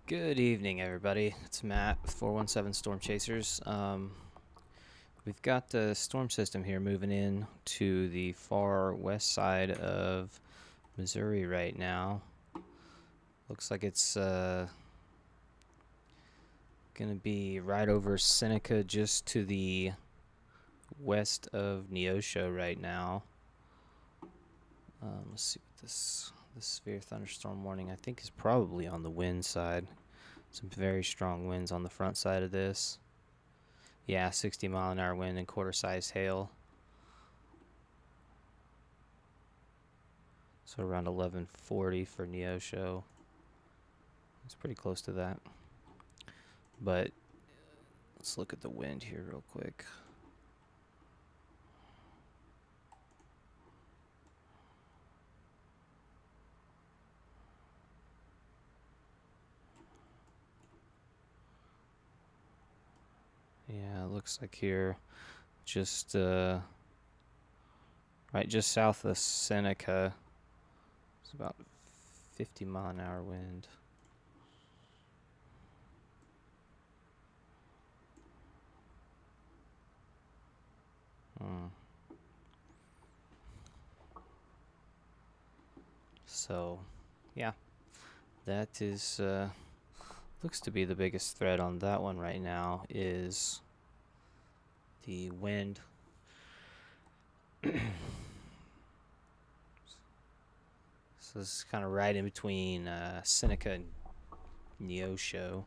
Good evening, everybody. It's Matt with 417 Storm Chasers. We've got the storm system here moving in to the far west side of Missouri right now. Looks like it's going to be right over Seneca, just to the west of Neosho right now. Let's see what this severe thunderstorm warning I think is probably on the wind side. Some very strong winds on the front side of this. Yeah, 60-mile-an-hour wind and quarter-size hail. So around 1140 for Neosho. It's pretty close to that. But let's look at the wind here real quick. Yeah, it looks like here, just right just south of Seneca, it's about 50-mile-an-hour wind. So, yeah, that is looks to be the biggest threat on that one right now is the wind. So this is kind of right in between Seneca and Neosho.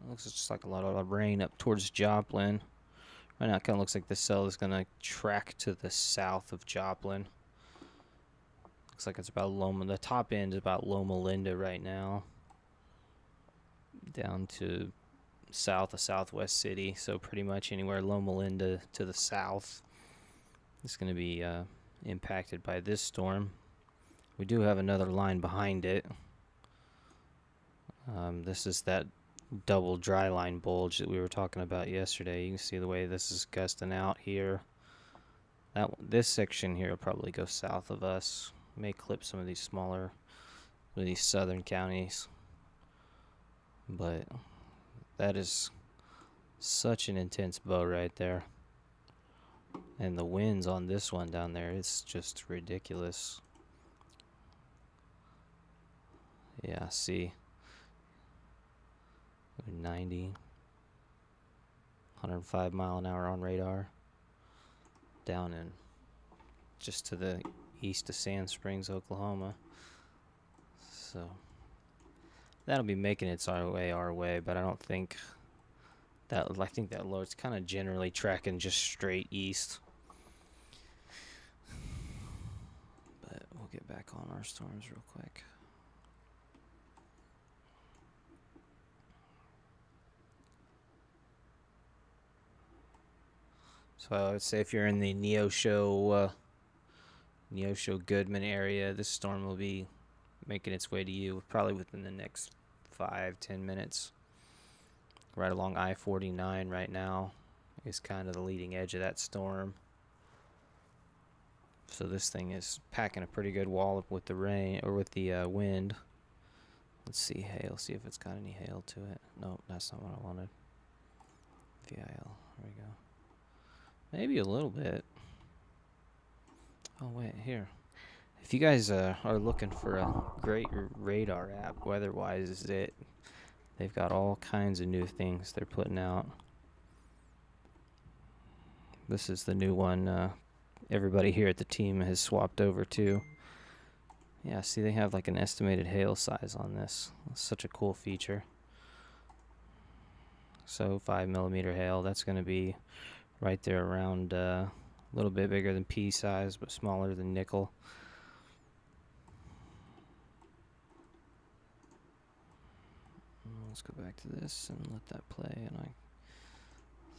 Looks just like a lot of rain up towards Joplin. Right now it kind of looks like the cell is going to track to the south of Joplin. Looks like it's about Loma. The top end is about Loma Linda right now. Down to south of Southwest City. So pretty much anywhere Loma Linda to the south is going to be impacted by this storm. We do have another line behind it. This is that double dry line bulge that we were talking about yesterday. You can see the way this is gusting out here. This section here will probably go south of us. May clip some of these smaller, these southern counties. But that is such an intense bow right there. And the winds on this one down there, it's just ridiculous. Yeah, see. 90, 105 mile an hour on radar. Down in just to the east of Sand Springs, Oklahoma. So that'll be making its way our way, but I don't think that, I think that low, it's kind of generally tracking just straight east. But we'll get back on our storms real quick. So I would say if you're in the Neosho Goodman area, this storm will be making its way to you probably within the next 5-10 minutes. Right along I-49 right now is kind of the leading edge of that storm. So this thing is packing a pretty good wallop with the rain, or with the wind. Let's see hail, see if it's got any hail to it. No, that's not what I wanted. VIL, there we go. Maybe a little bit. Oh wait, here. If you guys are looking for a great radar app, WeatherWise is it. They've got all kinds of new things they're putting out. This is the new one everybody here at the team has swapped over to. Yeah, see, they have like an estimated hail size on this. It's such a cool feature. So 5mm hail, that's going to be right there around a little bit bigger than pea size, but smaller than nickel. Let's go back to this and let that play. And I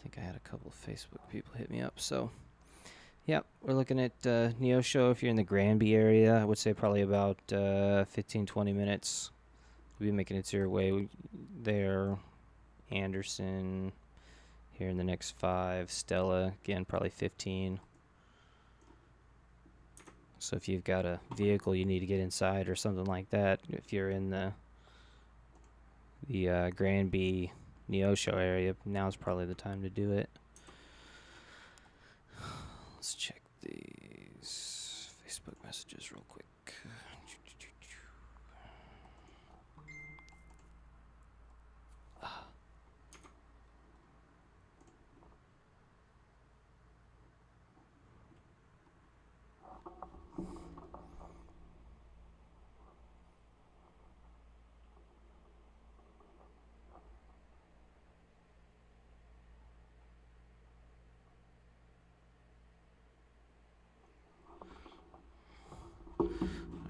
think I had a couple of Facebook people hit me up. So, yep, we're looking at Neosho. If you're in the Granby area, I would say probably about 15-20 minutes. We'll be making it your way there. Anderson here in the next 5. Stella, again, probably 15. So if you've got a vehicle you need to get inside or something like that, if you're in the Granby Neosho area, now's probably the time to do it. Let's check these Facebook messages real quick.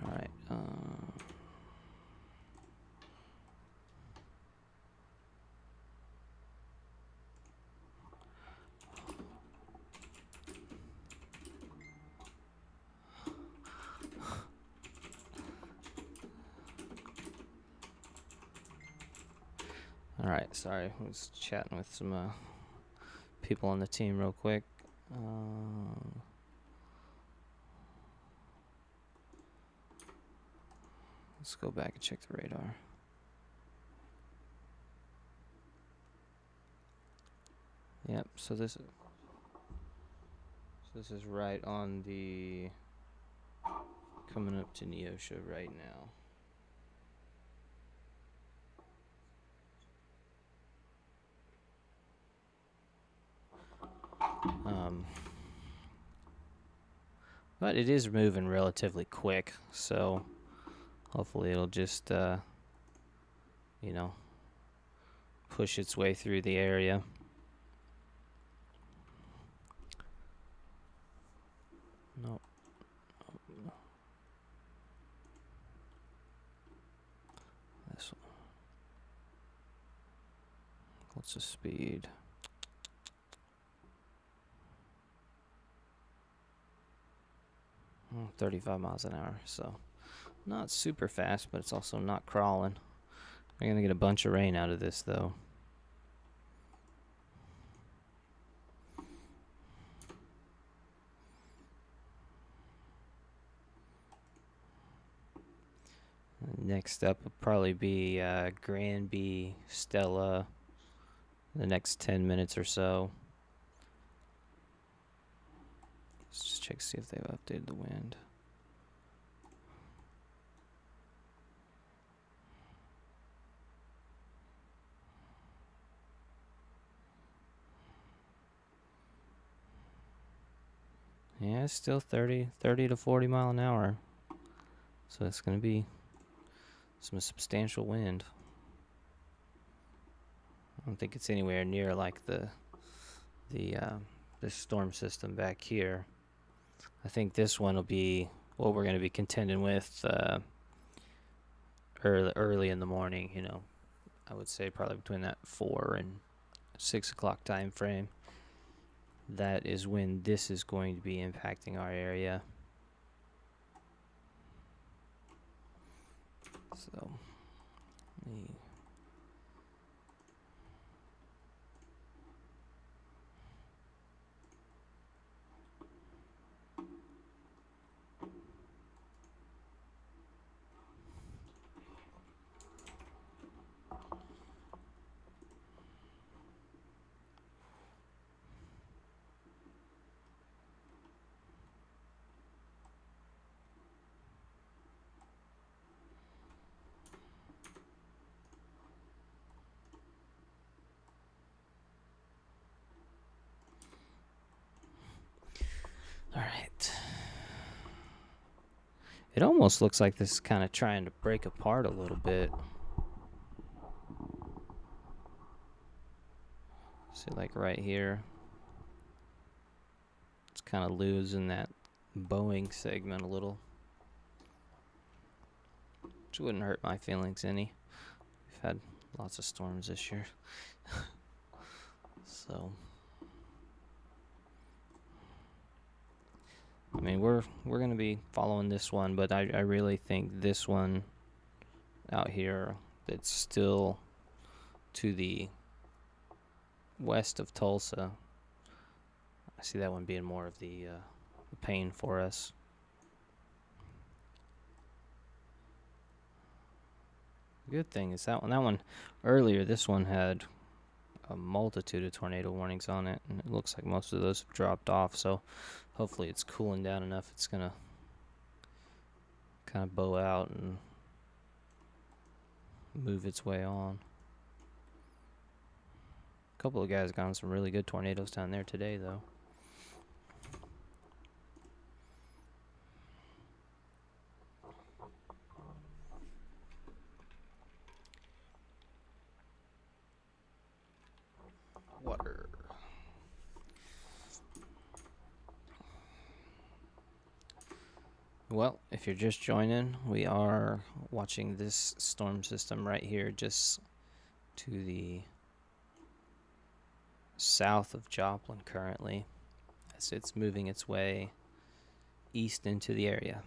All right. All right. Sorry, I was chatting with some people on the team real quick. Let's go back and check the radar. Yep. So this is right on the coming up to Neosho right now. But it is moving relatively quick, so hopefully it'll just, you know, push its way through the area. Nope. This one. What's the speed? Oh, 35 miles an hour, so not super fast, but it's also not crawling. We're gonna get a bunch of rain out of this, though. Next up will probably be Granby, Stella, the next 10 minutes or so. Let's just check to see if they've updated the wind. Yeah, it's still 30 to 40 mile an hour. So it's going to be some substantial wind. I don't think it's anywhere near like the storm system back here. I think this one will be what we're going to be contending with early in the morning. You know, I would say probably between that 4 and 6 o'clock time frame. That is when this is going to be impacting our area. So, all right. It almost looks like this is kind of trying to break apart a little bit. See, like right here, it's kind of losing that bowing segment a little, which wouldn't hurt my feelings any. We've had lots of storms this year. So, I mean, we're going to be following this one, but I really think this one out here that's still to the west of Tulsa, I see that one being more of the pain for us. The good thing is that one earlier, this one had a multitude of tornado warnings on it, and it looks like most of those have dropped off, so hopefully it's cooling down enough it's gonna kind of bow out and move its way on. A couple of guys got on some really good tornadoes down there today, though. Water. Well, if you're just joining, we are watching this storm system right here just to the south of Joplin currently, as it's moving its way east into the area.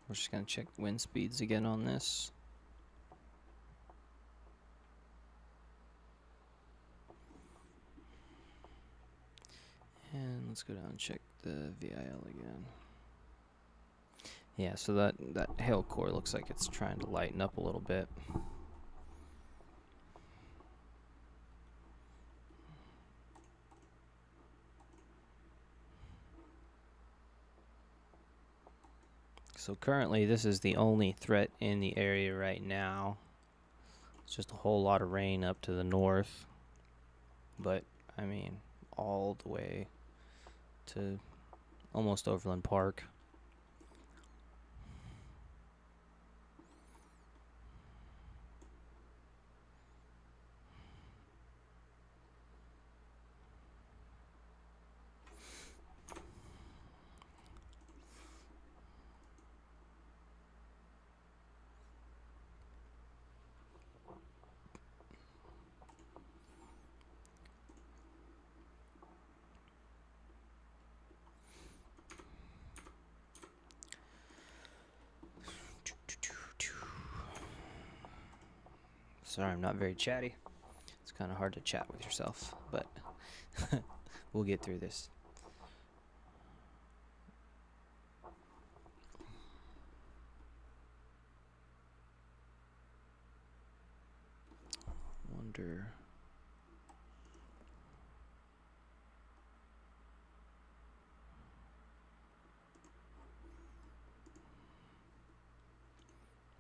We're just going to check wind speeds again on this. And let's go down and check the VIL again. Yeah, so that hail core looks like it's trying to lighten up a little bit. So currently this is the only threat in the area right now. It's just a whole lot of rain up to the north. But, I mean, all the way to almost Overland Park. Sorry, I'm not very chatty. It's kind of hard to chat with yourself, but we'll get through this. Wonder.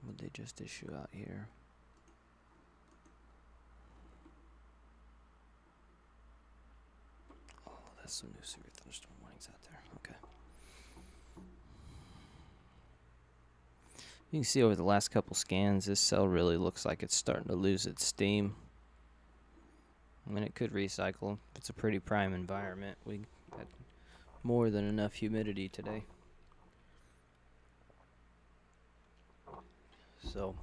What they just issue out here? Oh, that's some new severe thunderstorm warnings out there. Okay. You can see over the last couple scans, this cell really looks like it's starting to lose its steam. I mean, it could recycle. It's a pretty prime environment. We had more than enough humidity today. So,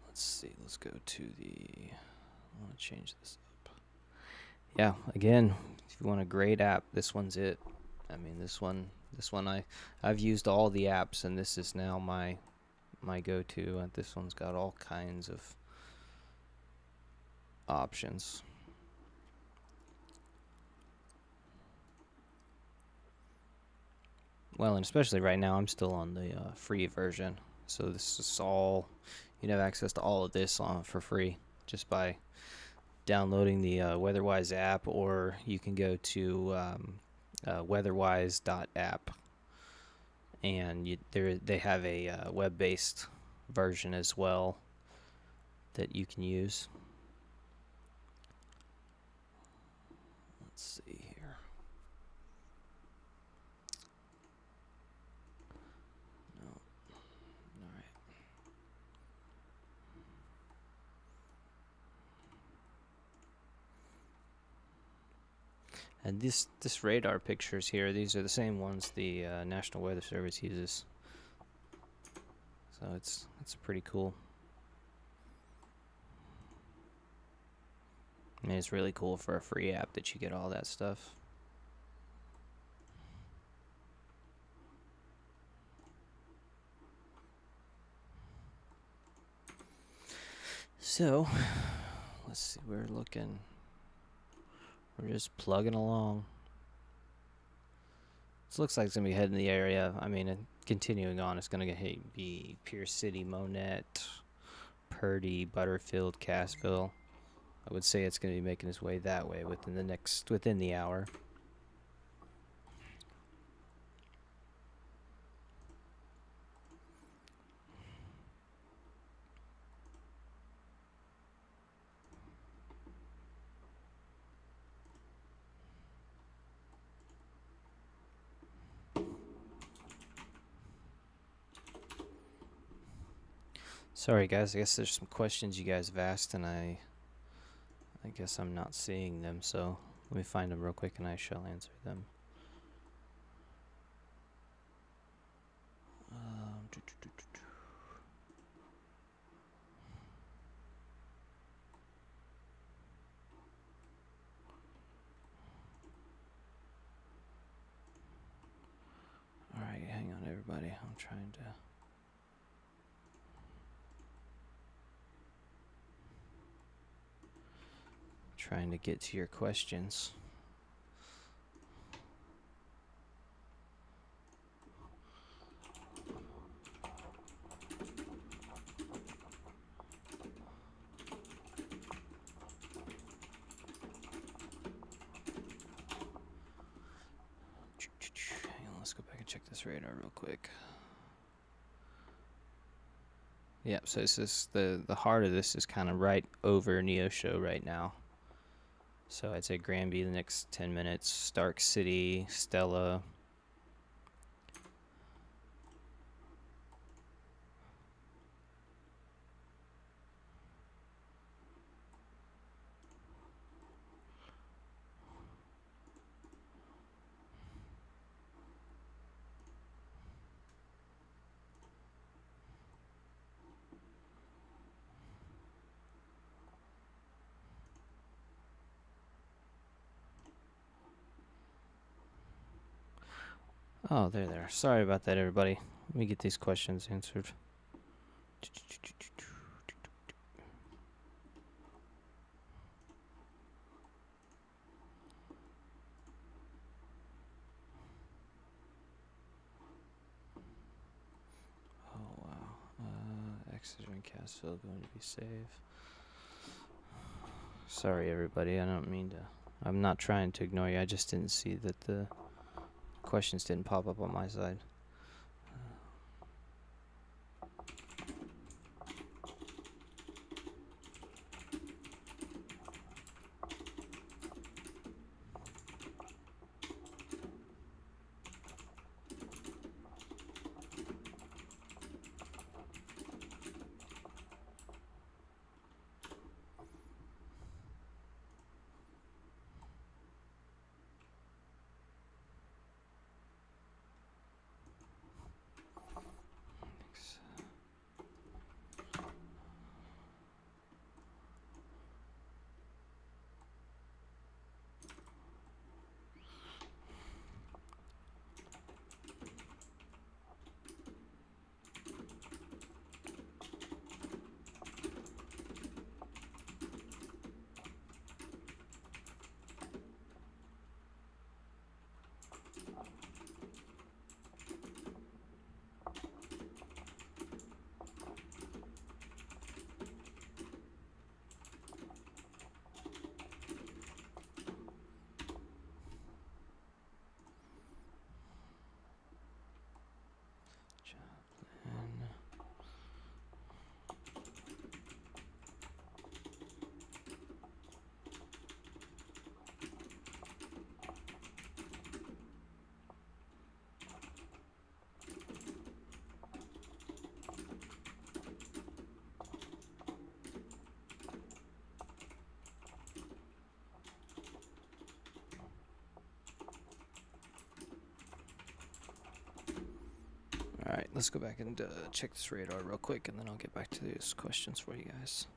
let's see. Let's go to the. I want to change this up. Yeah, again, if you want a great app, this one's it. I mean, this one I've used all the apps, and this is now my go-to. And this one's got all kinds of options. Well, and especially right now, I'm still on the free version, so this is all. You'd have access to all of this for free just by downloading the WeatherWise app, or you can go to weatherwise.app, and they have a web-based version as well that you can use. Let's see here. No. All right. And this radar pictures here, these are the same ones the National Weather Service uses. So it's pretty cool. I mean, it's really cool for a free app that you get all that stuff. So, let's see, we're just plugging along. This looks like it's going to be heading the area. I mean, continuing on, it's going to be Pierce City, Monette, Purdy, Butterfield, Cassville. I would say it's going to be making its way that way within the hour. Sorry guys, I guess there's some questions you guys have asked and I guess I'm not seeing them, so let me find them real quick and I shall answer them. Alright, hang on everybody, I'm trying to get to your questions. Hang on, let's go back and check this radar real quick. Yeah, so this is the heart of this is kind of right over Neosho right now. So I'd say Granby the next 10 minutes, Stark City, Stella. Oh, there. Sorry about that, everybody. Let me get these questions answered. Oh, wow. Exeter and Cassville going to be safe. Sorry, everybody. I don't mean to. I'm not trying to ignore you. I just didn't see that the questions didn't pop up on my side. Alright, let's go back and check this radar real quick, and then I'll get back to these questions for you guys.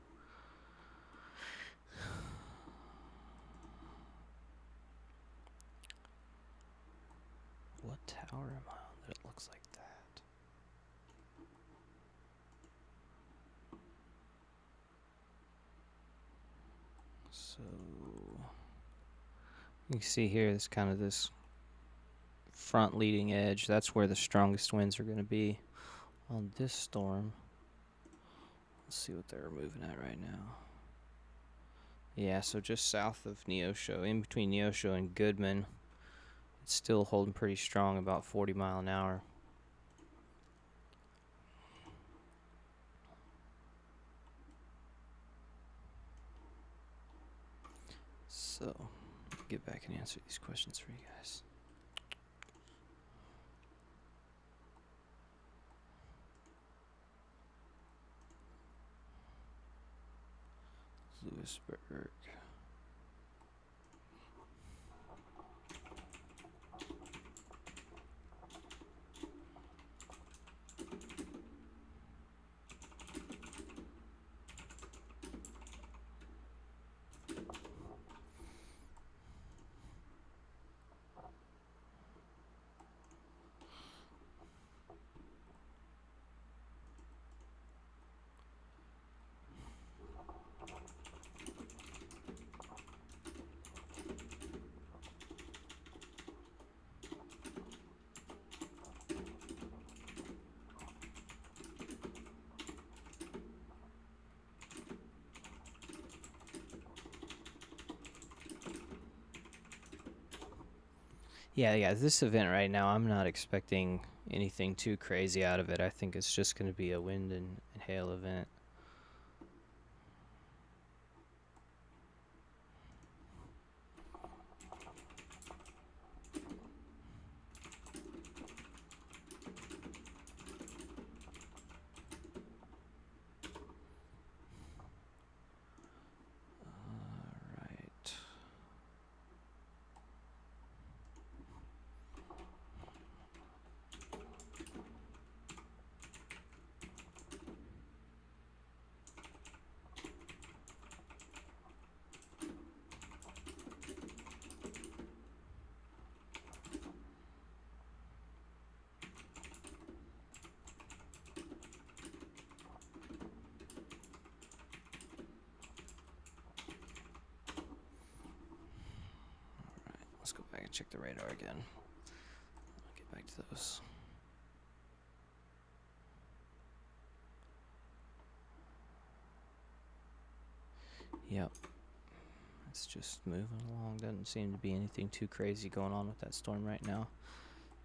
What tower am I on that it looks like that? So you can see here, it's kind of this front leading edge. That's where the strongest winds are going to be on this storm. Let's see what they're moving at right now. Yeah, so just south of Neosho, in between Neosho and Goodman, it's still holding pretty strong, about 40 mile an hour. So, get back and answer these questions for you guys. Lewisburg. Yeah, this event right now, I'm not expecting anything too crazy out of it. I think it's just going to be a wind and hail event. Alright. Let's go back and check the radar again. I'll get back to those. Yep. It's just moving along. Doesn't seem to be anything too crazy going on with that storm right now.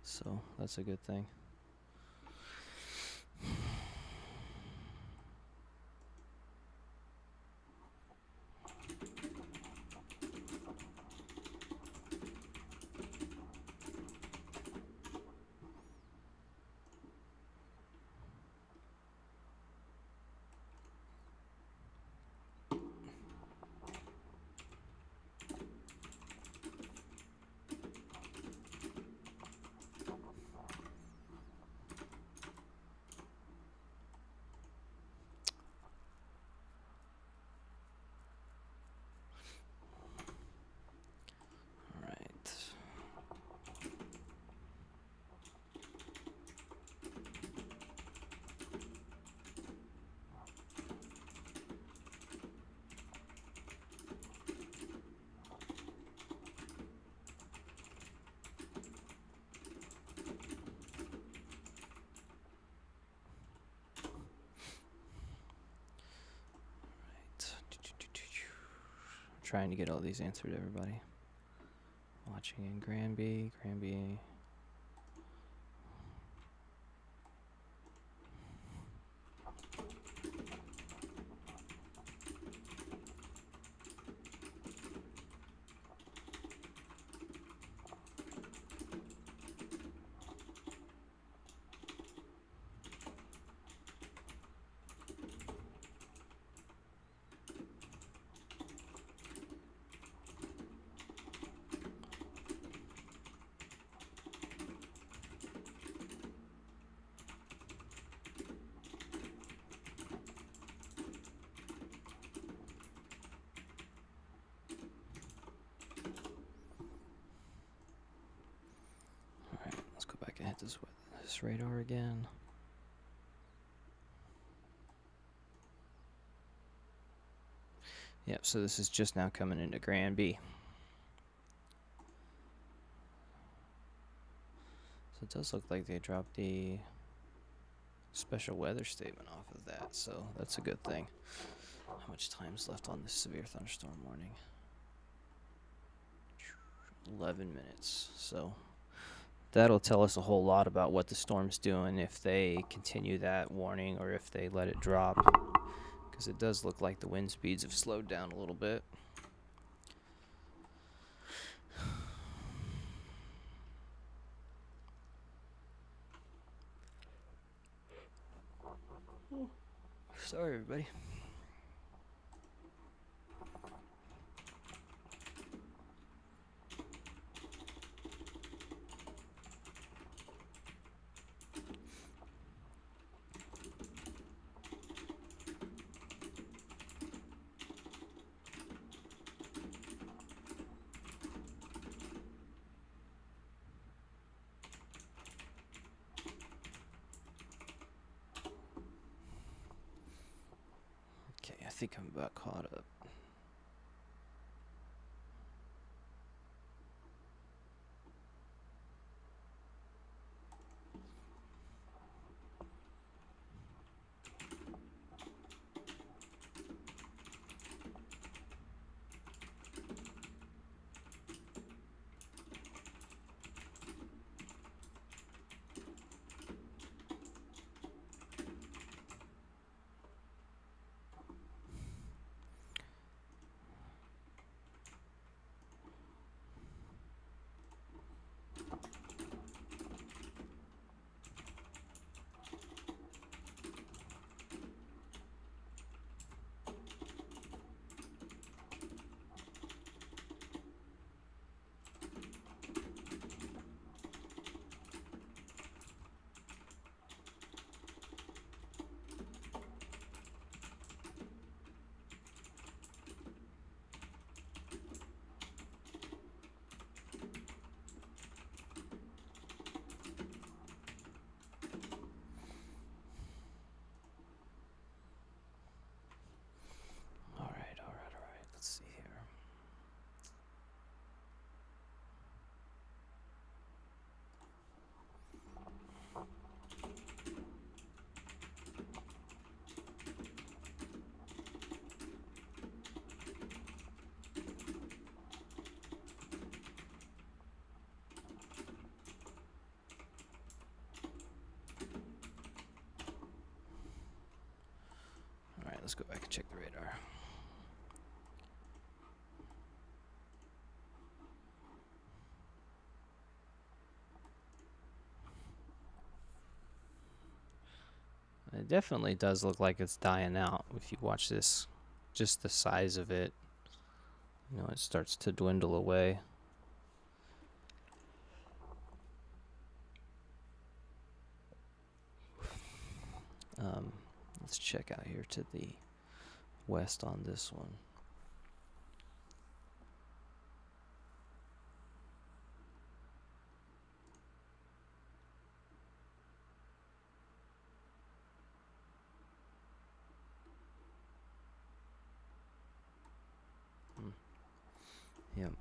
So that's a good thing. Trying to get all these answered, everybody. Watching in Granby. this radar again. Yep, so this is just now coming into Granby. So it does look like they dropped the special weather statement off of that, so that's a good thing. How much time's left on this severe thunderstorm warning? 11 minutes. So that'll tell us a whole lot about what the storm's doing if they continue that warning or if they let it drop. Because it does look like the wind speeds have slowed down a little bit. Sorry, everybody. Okay, I think I'm about caught up. All right. Let's see here. All right, let's go back and check the radar. It definitely does look like it's dying out. If you watch this, just the size of it, you know, it starts to dwindle away. Let's check out here to the west on this one. Yep.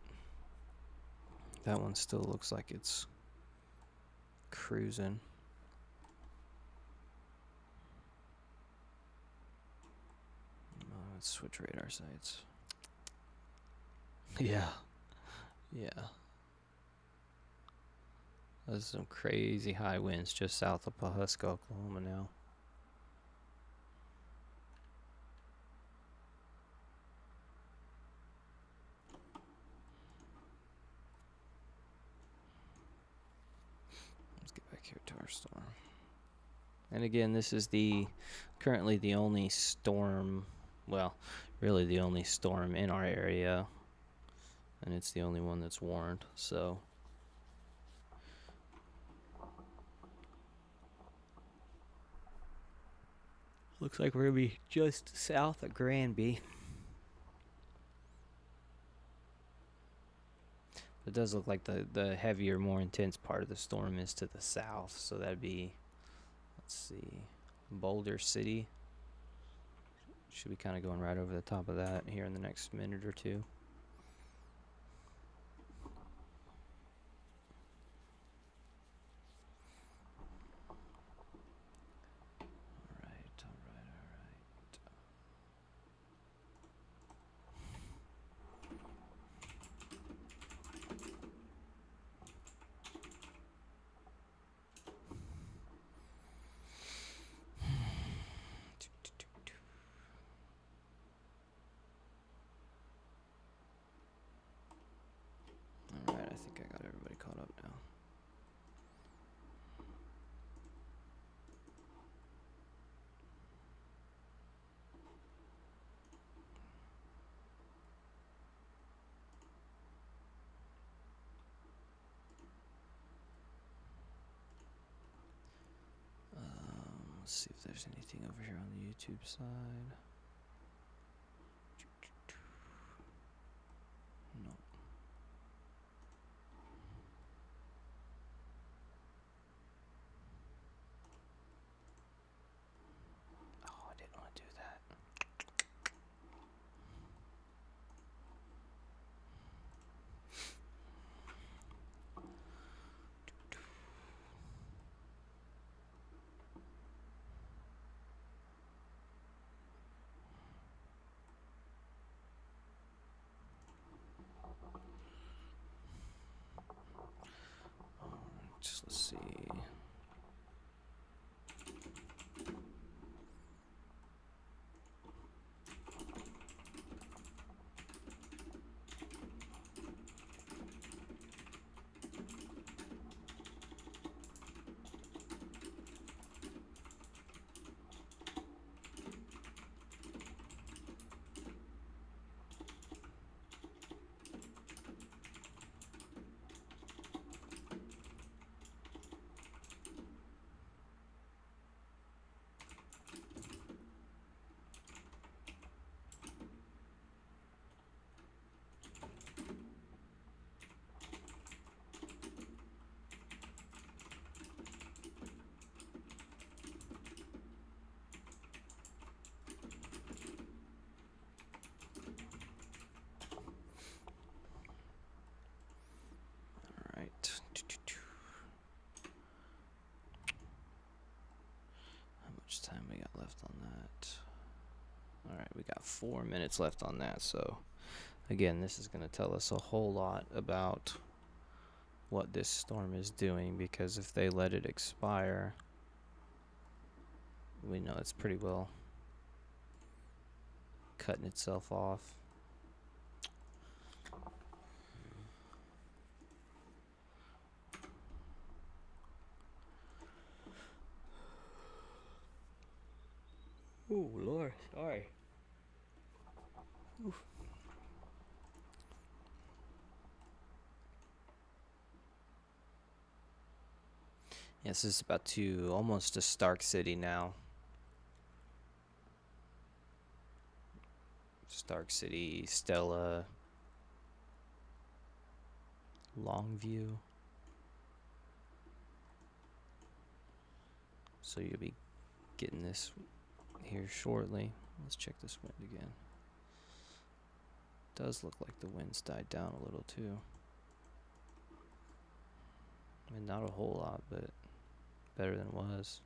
That one still looks like it's cruising. Let's switch radar sites. Yeah. There's some crazy high winds just south of Pawhuska, Oklahoma now. Let's get back here to our storm. And again, this is currently the only storm, well, really the only storm in our area, and it's the only one that's warned, so. Looks like we're gonna be just south of Granby. It does look like the heavier, more intense part of the storm is to the south. So that'd be, let's see, Boulder City. Should be kind of going right over the top of that here in the next minute or two. Alright, I think I got everybody caught up now. Let's see if there's anything over here on the YouTube side. No. Oh, I didn't want to do that. Just let's see. Alright. How much time we got left on that? Alright, we got 4 minutes left on that, so again, this is going to tell us a whole lot about what this storm is doing, because if they let it expire, we know it's pretty well cutting itself off. Oh Lord, sorry. Oof. Yes, this is about to almost to Stark City now. Stark City, Stella, Longview. So you'll be getting this here shortly. Let's check this wind again. Does look like the wind's died down a little too. I mean, not a whole lot, but better than it was.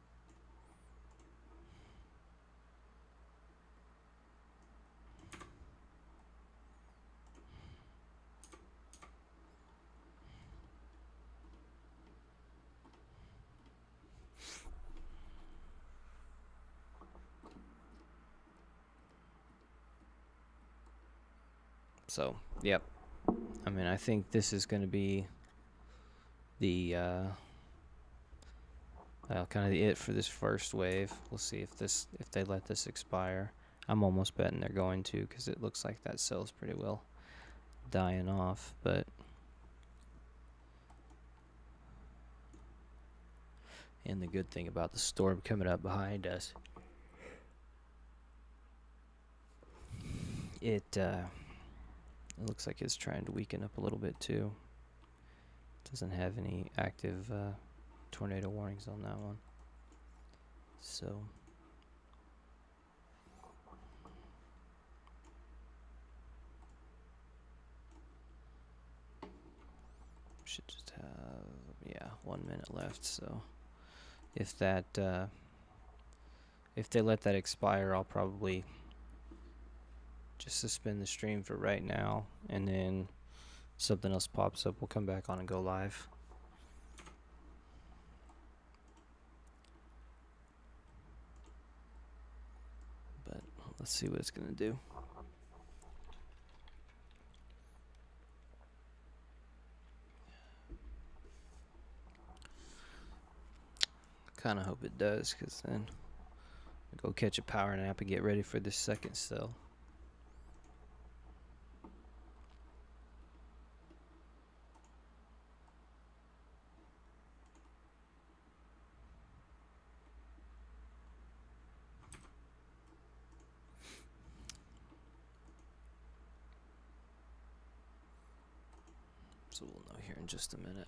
So, yep. I mean, I think this is going to be the kind of it for this first wave. We'll see if they let this expire. I'm almost betting they're going to, because it looks like that cell's pretty well dying off. But and the good thing about the storm coming up behind us, it looks like it's trying to weaken up a little bit too. Doesn't have any active tornado warnings on that one. So should just have 1 minute left. So if that if they let that expire, I'll probably just suspend the stream for right now, and then something else pops up, we'll come back on and go live. But let's see what it's gonna do. Kind of hope it does, because then I'll go catch a power nap and get ready for this second cell. So we'll know here in just a minute.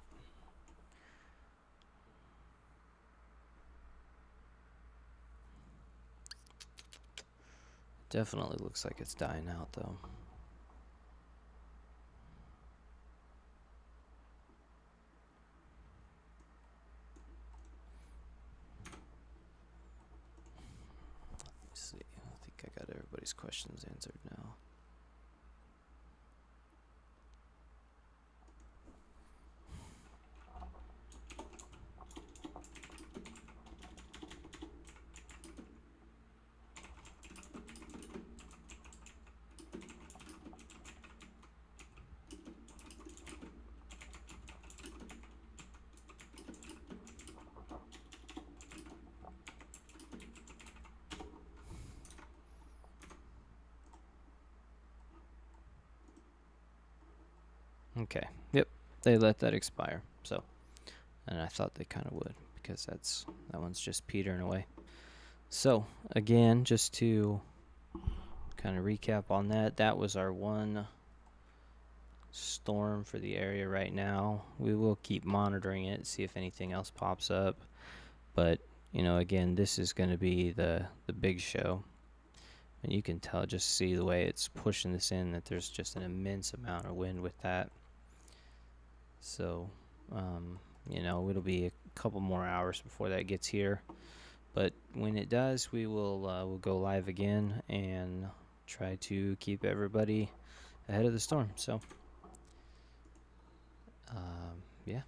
Definitely looks like it's dying out though. Let's see. I think I got everybody's questions answered now. Okay. Yep. They let that expire. So, and I thought they kind of would, because that one's just petering away. So again, just to kind of recap on that, that was our one storm for the area right now. We will keep monitoring it, see if anything else pops up. But you know, again, this is going to be the big show. And you can tell, just see the way it's pushing this in, that there's just an immense amount of wind with that. So, you know, it'll be a couple more hours before that gets here. But when it does, we'll go live again and try to keep everybody ahead of the storm. So, yeah.